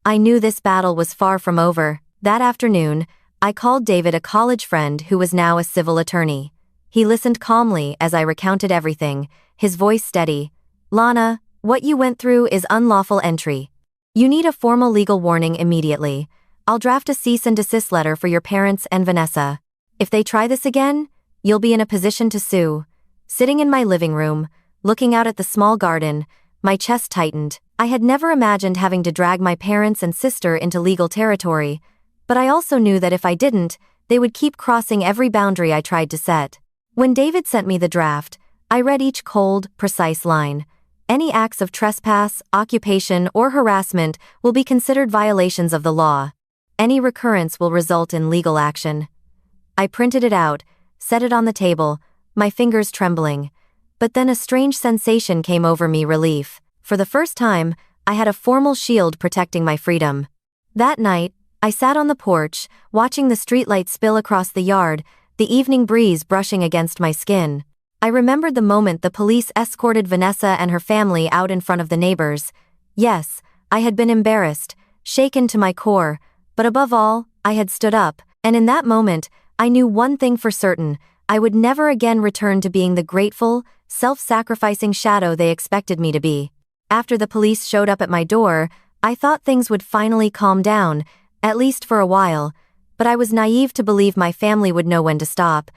Speaker 1: I knew this battle was far from over. That afternoon, I called David, a college friend who was now a civil attorney. He listened calmly as I recounted everything, his voice steady. "Lana, what you went through is unlawful entry. You need a formal legal warning immediately. I'll draft a cease and desist letter for your parents and Vanessa. If they try this again, you'll be in a position to sue." Sitting in my living room, looking out at the small garden, my chest tightened. I had never imagined having to drag my parents and sister into legal territory, but I also knew that if I didn't, they would keep crossing every boundary I tried to set. When David sent me the draft, I read each cold, precise line. Any acts of trespass, occupation, or harassment will be considered violations of the law. Any recurrence will result in legal action. I printed it out, set it on the table, my fingers trembling. But then a strange sensation came over me: relief. For the first time, I had a formal shield protecting my freedom. That night, I sat on the porch, watching the streetlight spill across the yard, the evening breeze brushing against my skin. I remembered the moment the police escorted Vanessa and her family out in front of the neighbors. Yes, I had been embarrassed, shaken to my core, but above all, I had stood up, and in that moment, I knew one thing for certain: I would never again return to being the grateful, self-sacrificing shadow they expected me to be. After the police showed up at my door, I thought things would finally calm down, at least for a while, but I was naive to believe my family would know when to stop.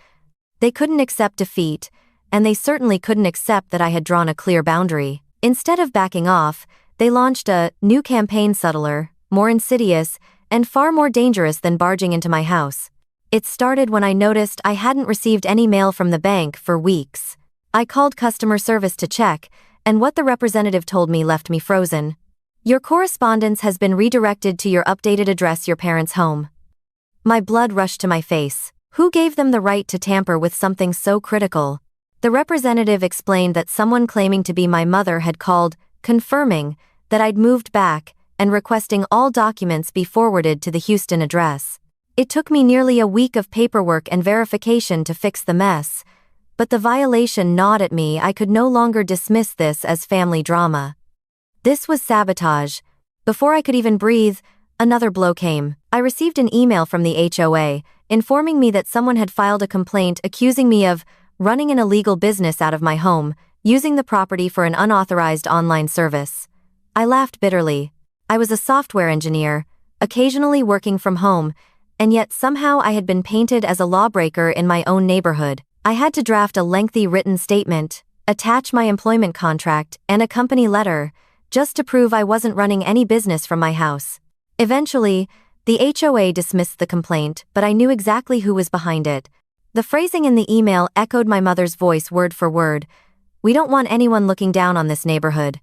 Speaker 1: They couldn't accept defeat, and they certainly couldn't accept that I had drawn a clear boundary. Instead of backing off, they launched a new campaign, subtler, more insidious, and far more dangerous than barging into my house. It started when I noticed I hadn't received any mail from the bank for weeks. I called customer service to check, and what the representative told me left me frozen. "Your correspondence has been redirected to your updated address, your parents' home." My blood rushed to my face. Who gave them the right to tamper with something so critical? The representative explained that someone claiming to be my mother had called, confirming that I'd moved back, and requesting all documents be forwarded to the Houston address. It took me nearly a week of paperwork and verification to fix the mess, but the violation gnawed at me. I could no longer dismiss this as family drama. This was sabotage. Before I could even breathe, another blow came. I received an email from the HOA, informing me that someone had filed a complaint accusing me of running an illegal business out of my home, using the property for an unauthorized online service. I laughed bitterly. I was a software engineer, occasionally working from home, and yet somehow I had been painted as a lawbreaker in my own neighborhood. I had to draft a lengthy written statement, attach my employment contract, and a company letter, just to prove I wasn't running any business from my house. Eventually, the HOA dismissed the complaint, but I knew exactly who was behind it. The phrasing in the email echoed my mother's voice word for word. "We don't want anyone looking down on this neighborhood."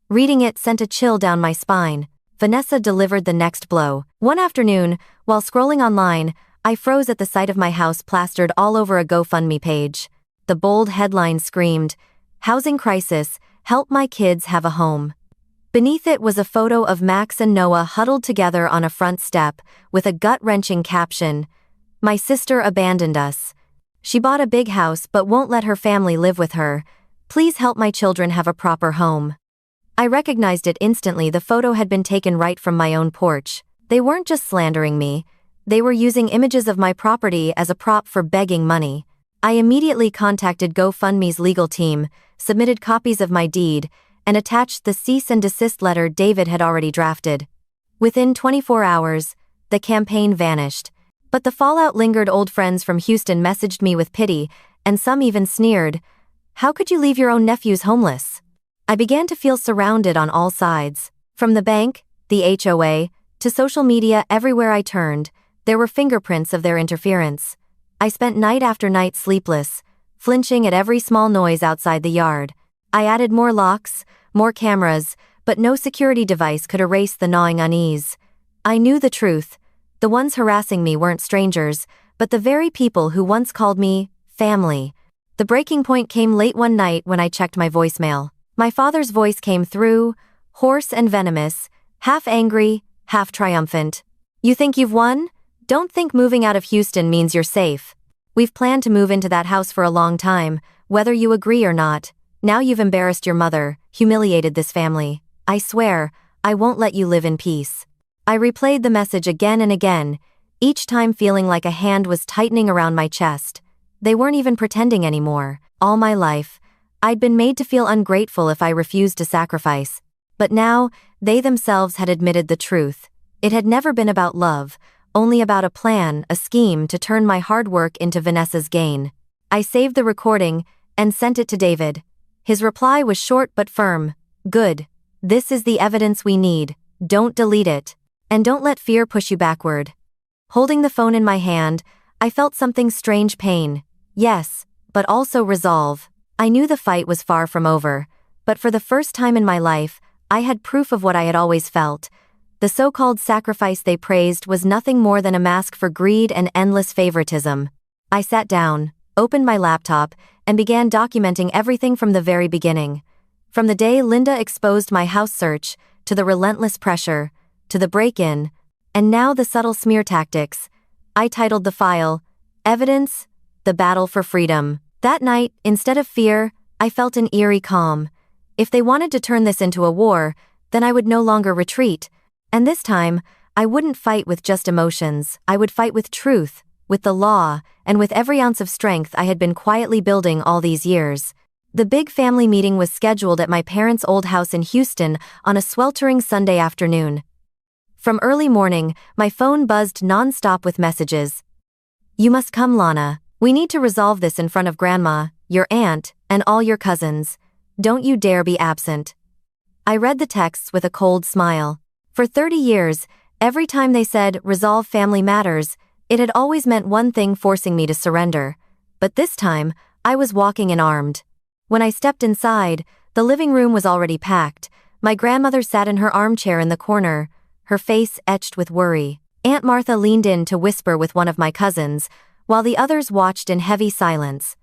Speaker 1: Reading it sent a chill down my spine. Vanessa delivered the next blow. One afternoon, while scrolling online, I froze at the sight of my house plastered all over a GoFundMe page. The bold headline screamed, "Housing crisis, help my kids have a home." Beneath it was a photo of Max and Noah huddled together on a front step, with a gut-wrenching caption, "My sister abandoned us. She bought a big house but won't let her family live with her. Please help my children have a proper home." I recognized it instantly. The photo had been taken right from my own porch. They weren't just slandering me. They were using images of my property as a prop for begging money. I immediately contacted GoFundMe's legal team, submitted copies of my deed, and attached the cease and desist letter David had already drafted. Within 24 hours, the campaign vanished. But the fallout lingered. Old friends from Houston messaged me with pity, and some even sneered, "How could you leave your own nephews homeless?" I began to feel surrounded on all sides. From the bank, the HOA, to social media. Everywhere I turned, there were fingerprints of their interference. I spent night after night sleepless, flinching at every small noise outside the yard. I added more locks, more cameras, but no security device could erase the gnawing unease. I knew the truth. The ones harassing me weren't strangers, but the very people who once called me family. The breaking point came late one night when I checked my voicemail. My father's voice came through, hoarse and venomous, half angry, half triumphant. "You think you've won? Don't think moving out of Houston means you're safe. We've planned to move into that house for a long time, whether you agree or not. Now you've embarrassed your mother, humiliated this family. I swear, I won't let you live in peace." I replayed the message again and again, each time feeling like a hand was tightening around my chest. They weren't even pretending anymore. All my life, I'd been made to feel ungrateful if I refused to sacrifice. But now, they themselves had admitted the truth. It had never been about love, only about a plan, a scheme to turn my hard work into Vanessa's gain. I saved the recording and sent it to David. His reply was short but firm. "Good. This is the evidence we need. Don't delete it. And don't let fear push you backward." Holding the phone in my hand, I felt something strange pain. Yes, but also resolve. I knew the fight was far from over, but for the first time in my life, I had proof of what I had always felt. The so-called sacrifice they praised was nothing more than a mask for greed and endless favoritism. I sat down, opened my laptop, and began documenting everything from the very beginning. From the day Linda exposed my house search, to the relentless pressure, to the break-in, and now the subtle smear tactics. I titled the file, "Evidence, the Battle for Freedom." That night, instead of fear, I felt an eerie calm. If they wanted to turn this into a war, then I would no longer retreat. And this time, I wouldn't fight with just emotions. I would fight with truth, with the law, and with every ounce of strength I had been quietly building all these years. The big family meeting was scheduled at my parents' old house in Houston on a sweltering Sunday afternoon. From early morning, my phone buzzed non-stop with messages. "You must come, Lana. We need to resolve this in front of Grandma, your aunt, and all your cousins. Don't you dare be absent." I read the texts with a cold smile. For 30 years, every time they said, "Resolve family matters," it had always meant one thing: forcing me to surrender. But this time, I was walking in armed. When I stepped inside, the living room was already packed. My grandmother sat in her armchair in the corner, her face etched with worry. Aunt Martha leaned in to whisper with one of my cousins, while the others watched in heavy silence.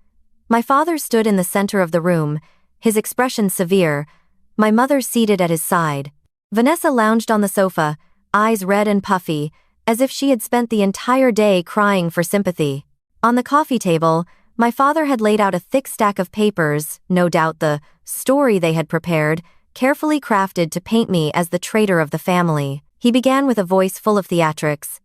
Speaker 1: My father stood in the center of the room, his expression severe, my mother seated at his side. Vanessa lounged on the sofa, eyes red and puffy, as if she had spent the entire day crying for sympathy. On the coffee table, my father had laid out a thick stack of papers, no doubt the story they had prepared, carefully crafted to paint me as the traitor of the family. He began with a voice full of theatrics.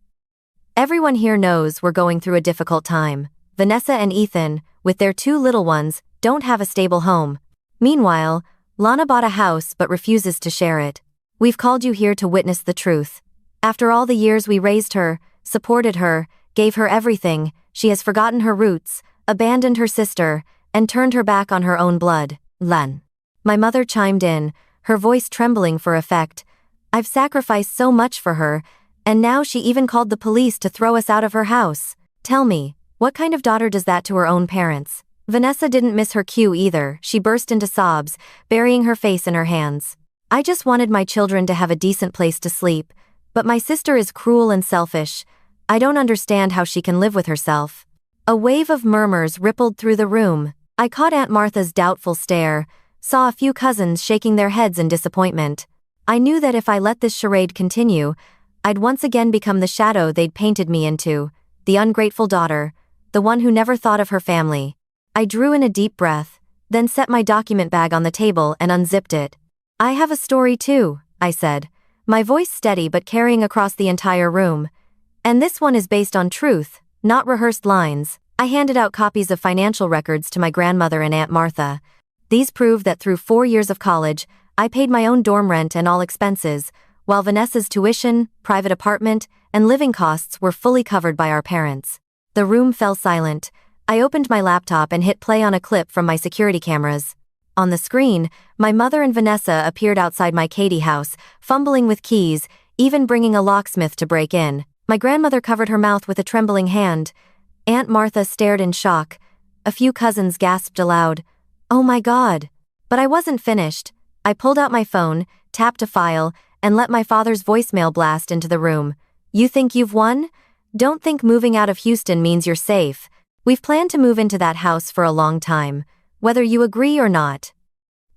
Speaker 1: "Everyone here knows we're going through a difficult time. Vanessa and Ethan, with their 2 little ones, don't have a stable home. Meanwhile, Lana bought a house but refuses to share it. We've called you here to witness the truth. After all the years we raised her, supported her, gave her everything, she has forgotten her roots, abandoned her sister, and turned her back on her own blood." Len. My mother chimed in, her voice trembling for effect. "I've sacrificed so much for her, and now she even called the police to throw us out of her house. Tell me, what kind of daughter does that to her own parents?" Vanessa didn't miss her cue either. She burst into sobs, burying her face in her hands. "I just wanted my children to have a decent place to sleep, but my sister is cruel and selfish. I don't understand how she can live with herself." A wave of murmurs rippled through the room. I caught Aunt Martha's doubtful stare, saw a few cousins shaking their heads in disappointment. I knew that if I let this charade continue, I'd once again become the shadow they'd painted me into, the ungrateful daughter, the one who never thought of her family. I drew in a deep breath, then set my document bag on the table and unzipped it. "I have a story too," I said, my voice steady but carrying across the entire room. "And this one is based on truth, not rehearsed lines." I handed out copies of financial records to my grandmother and Aunt Martha. These proved that through 4 years of college, I paid my own dorm rent and all expenses, while Vanessa's tuition, private apartment, and living costs were fully covered by our parents. The room fell silent. I opened my laptop and hit play on a clip from my security cameras. On the screen, my mother and Vanessa appeared outside my Katy house, fumbling with keys, even bringing a locksmith to break in. My grandmother covered her mouth with a trembling hand. Aunt Martha stared in shock. A few cousins gasped aloud. "Oh my God!" But I wasn't finished. I pulled out my phone, tapped a file, and let my father's voicemail blast into the room. "You think you've won? Don't think moving out of Houston means you're safe. We've planned to move into that house for a long time, whether you agree or not."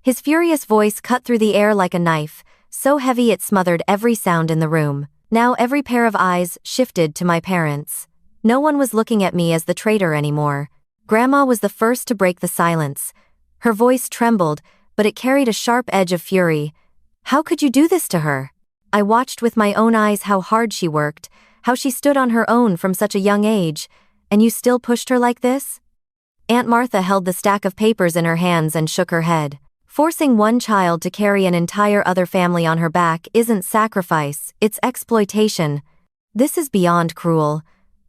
Speaker 1: His furious voice cut through the air like a knife, so heavy it smothered every sound in the room. Now every pair of eyes shifted to my parents. No one was looking at me as the traitor anymore. Grandma was the first to break the silence. Her voice trembled, but it carried a sharp edge of fury. "How could you do this to her?" I watched with my own eyes how hard she worked, how she stood on her own from such a young age, and you still pushed her like this? Aunt Martha held the stack of papers in her hands and shook her head. Forcing one child to carry an entire other family on her back isn't sacrifice, it's exploitation. This is beyond cruel.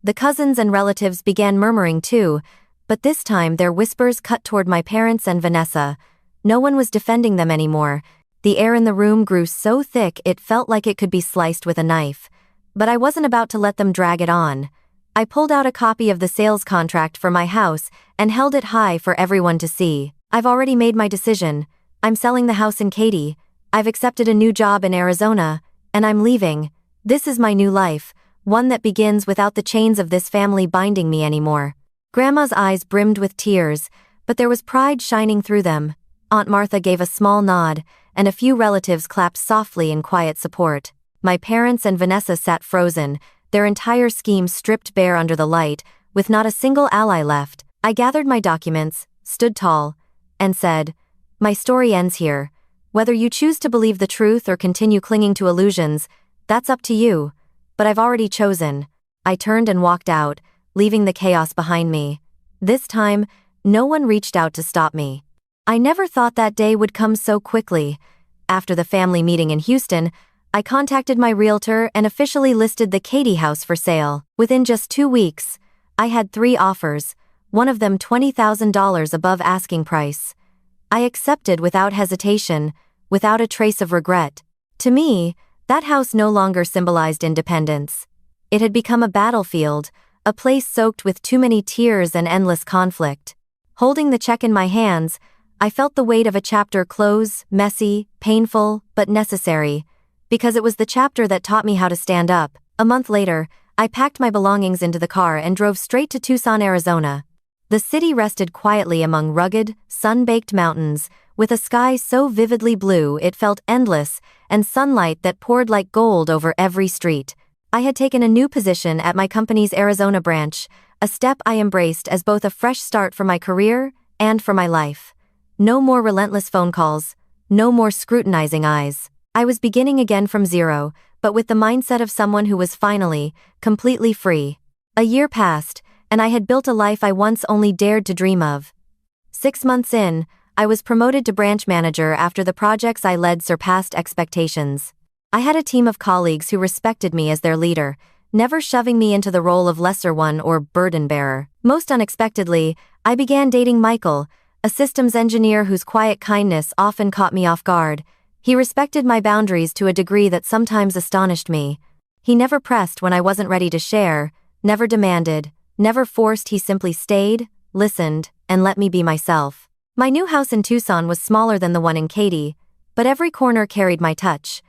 Speaker 1: The cousins and relatives began murmuring too, but this time their whispers cut toward my parents and Vanessa. No one was defending them anymore. The air in the room grew so thick it felt like it could be sliced with a knife. But I wasn't about to let them drag it on. I pulled out a copy of the sales contract for my house and held it high for everyone to see. "I've already made my decision. I'm selling the house in Katy. I've accepted a new job in Arizona, and I'm leaving. This is my new life, one that begins without the chains of this family binding me anymore." Grandma's eyes brimmed with tears, but there was pride shining through them. Aunt Martha gave a small nod, and a few relatives clapped softly in quiet support. My parents and Vanessa sat frozen, their entire scheme stripped bare under the light, with not a single ally left. I gathered my documents, stood tall, and said, "My story ends here. Whether you choose to believe the truth or continue clinging to illusions, that's up to you. But I've already chosen." I turned and walked out, leaving the chaos behind me. This time, no one reached out to stop me. I never thought that day would come so quickly. After the family meeting in Houston, I contacted my realtor and officially listed the Katy house for sale. Within just 2 weeks, I had 3 offers, one of them $20,000 above asking price. I accepted without hesitation, without a trace of regret. To me, that house no longer symbolized independence. It had become a battlefield, a place soaked with too many tears and endless conflict. Holding the check in my hands, I felt the weight of a chapter close, messy, painful, but necessary, because it was the chapter that taught me how to stand up. A month later, I packed my belongings into the car and drove straight to Tucson, Arizona. The city rested quietly among rugged, sun-baked mountains, with a sky so vividly blue it felt endless, and sunlight that poured like gold over every street. I had taken a new position at my company's Arizona branch, a step I embraced as both a fresh start for my career and for my life. No more relentless phone calls, no more scrutinizing eyes. I was beginning again from zero, but with the mindset of someone who was finally, completely free. A year passed, and I had built a life I once only dared to dream of. 6 months in, I was promoted to branch manager after the projects I led surpassed expectations. I had a team of colleagues who respected me as their leader, never shoving me into the role of lesser one or burden bearer. Most unexpectedly, I began dating Michael, a systems engineer whose quiet kindness often caught me off guard. He respected my boundaries to a degree that sometimes astonished me. He never pressed when I wasn't ready to share, never demanded, never forced. He simply stayed, listened, and let me be myself. My new house in Tucson was smaller than the one in Katy, but every corner carried my touch.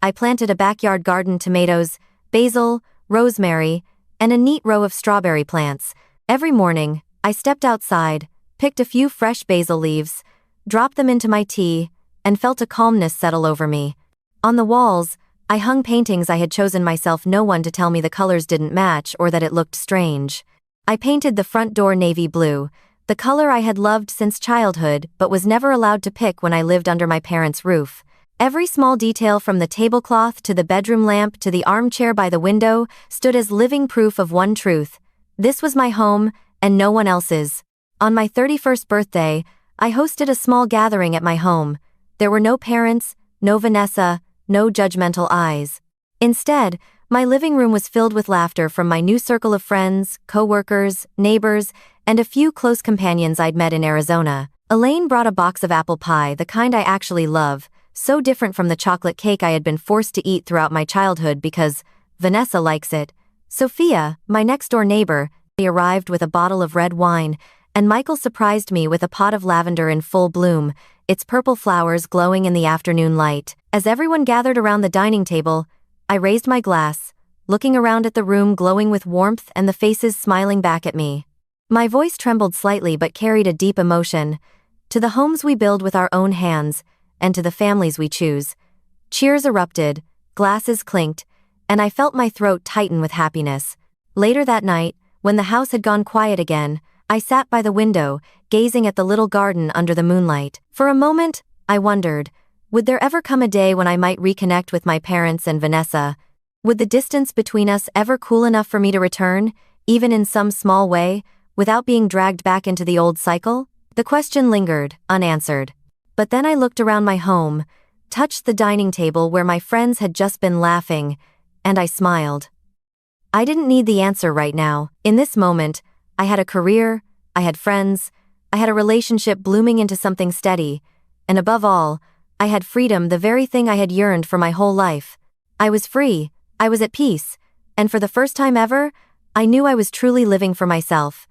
Speaker 1: I planted a backyard garden, tomatoes, basil, rosemary, and a neat row of strawberry plants. Every morning, I stepped outside, picked a few fresh basil leaves, dropped them into my tea, and felt a calmness settle over me. On the walls, I hung paintings I had chosen myself, no one to tell me the colors didn't match or that it looked strange. I painted the front door navy blue, the color I had loved since childhood but was never allowed to pick when I lived under my parents' roof. Every small detail from the tablecloth to the bedroom lamp to the armchair by the window stood as living proof of one truth: this was my home, and no one else's. On my 31st birthday, I hosted a small gathering at my home. There were no parents, no Vanessa, no judgmental eyes. Instead, my living room was filled with laughter from my new circle of friends, co-workers, neighbors, and a few close companions I'd met in Arizona. Elaine brought a box of apple pie, the kind I actually love, so different from the chocolate cake I had been forced to eat throughout my childhood because Vanessa likes it. Sophia, my next-door neighbor, arrived with a bottle of red wine, and Michael surprised me with a pot of lavender in full bloom, its purple flowers glowing in the afternoon light. As everyone gathered around the dining table, I raised my glass, looking around at the room glowing with warmth and the faces smiling back at me. My voice trembled slightly but carried a deep emotion. To the homes we build with our own hands, and to the families we choose. Cheers erupted, glasses clinked, and I felt my throat tighten with happiness. Later that night, when the house had gone quiet again, I sat by the window, gazing at the little garden under the moonlight. For a moment, I wondered, would there ever come a day when I might reconnect with my parents and Vanessa? Would the distance between us ever cool enough for me to return, even in some small way, without being dragged back into the old cycle? The question lingered, unanswered. But then I looked around my home, touched the dining table where my friends had just been laughing, and I smiled. I didn't need the answer right now. In this moment, I had a career, I had friends, I had a relationship blooming into something steady, and above all, I had freedom, the very thing I had yearned for my whole life. I was free, I was at peace, and for the first time ever, I knew I was truly living for myself.